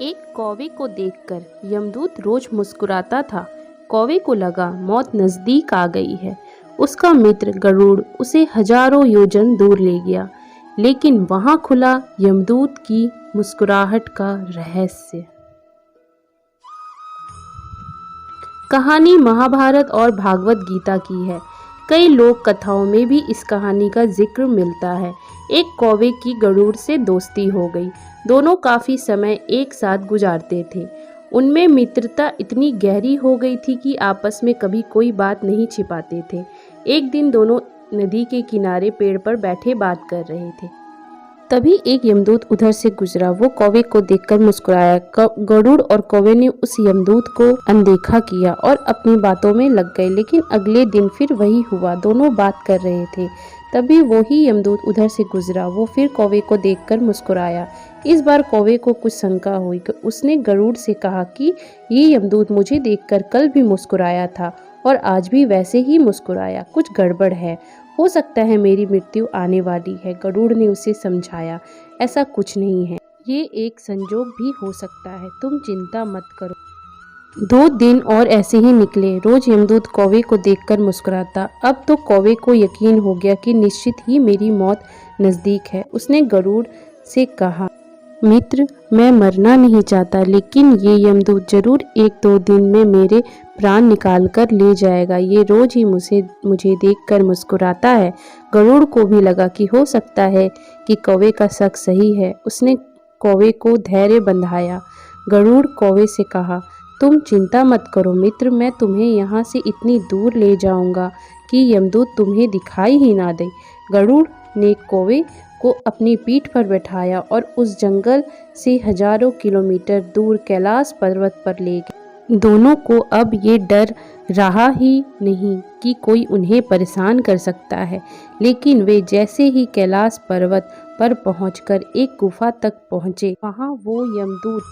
एक कौवे को देखकर यमदूत रोज मुस्कुराता था। कौवे को लगा मौत नजदीक आ गई है। उसका मित्र गरुड़ उसे हजारों योजन दूर ले गया, लेकिन वहां खुला यमदूत की मुस्कुराहट का रहस्य। कहानी महाभारत और भागवत गीता की है। कई लोक कथाओं में भी इस कहानी का जिक्र मिलता है। एक कौवे की गरुड़ से दोस्ती हो गई। दोनों काफी समय एक साथ गुजारते थे। उनमें मित्रता इतनी गहरी हो गई थी कि आपस में कभी कोई बात नहीं छिपाते थे। एक दिन दोनों नदी के किनारे पेड़ पर बैठे बात कर रहे थे। तभी एक यमदूत उधर से गुजरा। वो कौवे को देखकर मुस्कुराया। गरुड़ और कौवे ने उस यमदूत को अनदेखा किया और अपनी बातों में लग गए। लेकिन अगले दिन फिर वही हुआ। दोनों बात कर रहे थे। तभी वही यमदूत उधर से गुजरा। वो फिर कौवे को देखकर मुस्कुराया। इस बार कौवे को कुछ शंका हुई। उसने गरुड़ से कहा कि ये यमदूत मुझे देखकर कल भी मुस्कुराया था और आज भी वैसे ही मुस्कुराया। कुछ गड़बड़ है। हो सकता है मेरी मृत्यु आने वाली है। गरुड़ ने उसे समझाया, ऐसा कुछ नहीं है, ये एक संजोग भी हो सकता है, तुम चिंता मत करो। 2 दिन और ऐसे ही निकले। रोज यमदूत कौवे को देखकर मुस्कुराता। अब तो कौवे को यकीन हो गया कि निश्चित ही मेरी मौत नजदीक है। उसने गरुड़ से कहा, मित्र, मैं मरना नहीं चाहता, लेकिन ये यमदूत जरूर 1-2 दिन में मेरे प्राण निकाल कर ले जाएगा। ये रोज ही मुझे देखकर मुस्कुराता है। गरुड़ को भी लगा कि हो सकता है कि कौवे का शक सही है। उसने कौवे को धैर्य बंधाया। गरुड़ कौवे से कहा, तुम चिंता मत करो मित्र, मैं तुम्हें यहाँ से इतनी दूर ले जाऊंगा कि यमदूत तुम्हें दिखाई ही ना दे। गरुड़ ने कौवे को अपनी पीठ पर बैठाया और उस जंगल से हजारों किलोमीटर दूर कैलाश पर्वत पर ले गए। दोनों को अब ये डर रहा ही नहीं कि कोई उन्हें परेशान कर सकता है। लेकिन वे जैसे ही कैलाश पर्वत पर पहुंचकर एक गुफा तक पहुंचे, वहां वो यमदूत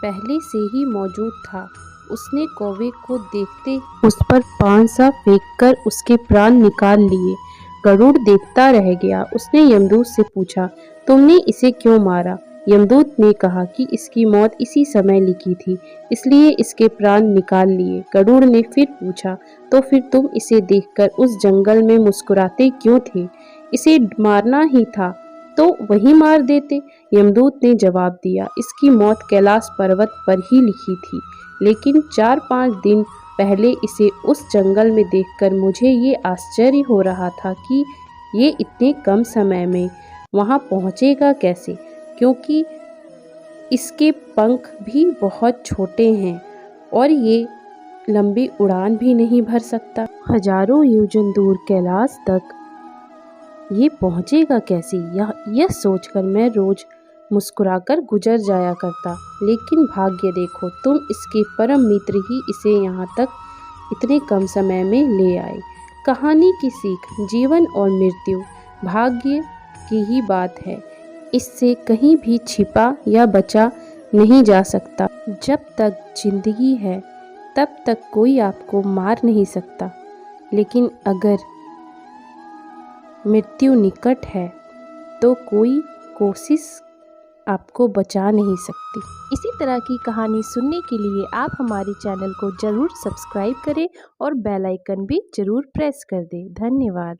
पहले से ही मौजूद था। उसने कौवे को देखते उस पर पान सा फेंककर उसके प्राण निकाल लिए। गरुड़ देखता रह गया। उसने यमदूत से पूछा, तुमने इसे क्यों मारा? यमदूत ने कहा कि इसकी मौत इसी समय लिखी थी, इसलिए इसके प्राण निकाल लिए। गरुड़ ने फिर पूछा, तो फिर तुम इसे देखकर उस जंगल में मुस्कुराते क्यों थे? इसे मारना ही था तो वही मार देते। यमदूत ने जवाब दिया, इसकी मौत कैलाश पर्वत पर ही लिखी थी, लेकिन 4-5 दिन पहले इसे उस जंगल में देखकर मुझे ये आश्चर्य हो रहा था कि ये इतने कम समय में वहां पहुंचेगा कैसे, क्योंकि इसके पंख भी बहुत छोटे हैं और ये लंबी उड़ान भी नहीं भर सकता। हजारों योजन दूर कैलाश तक ये पहुंचेगा कैसे? यह सोचकर मैं रोज मुस्कुराकर गुजर जाया करता। लेकिन भाग्य देखो, तुम इसके परम मित्र ही इसे यहाँ तक इतने कम समय में ले आए। कहानी की सीख, जीवन और मृत्यु भाग्य की ही बात है। इससे कहीं भी छिपा या बचा नहीं जा सकता। जब तक जिंदगी है तब तक कोई आपको मार नहीं सकता, लेकिन अगर मृत्यु निकट है तो कोई कोशिश आपको बचा नहीं सकती। इसी तरह की कहानी सुनने के लिए आप हमारे चैनल को जरूर सब्सक्राइब करें और बेल आइकन भी जरूर प्रेस कर दें। धन्यवाद।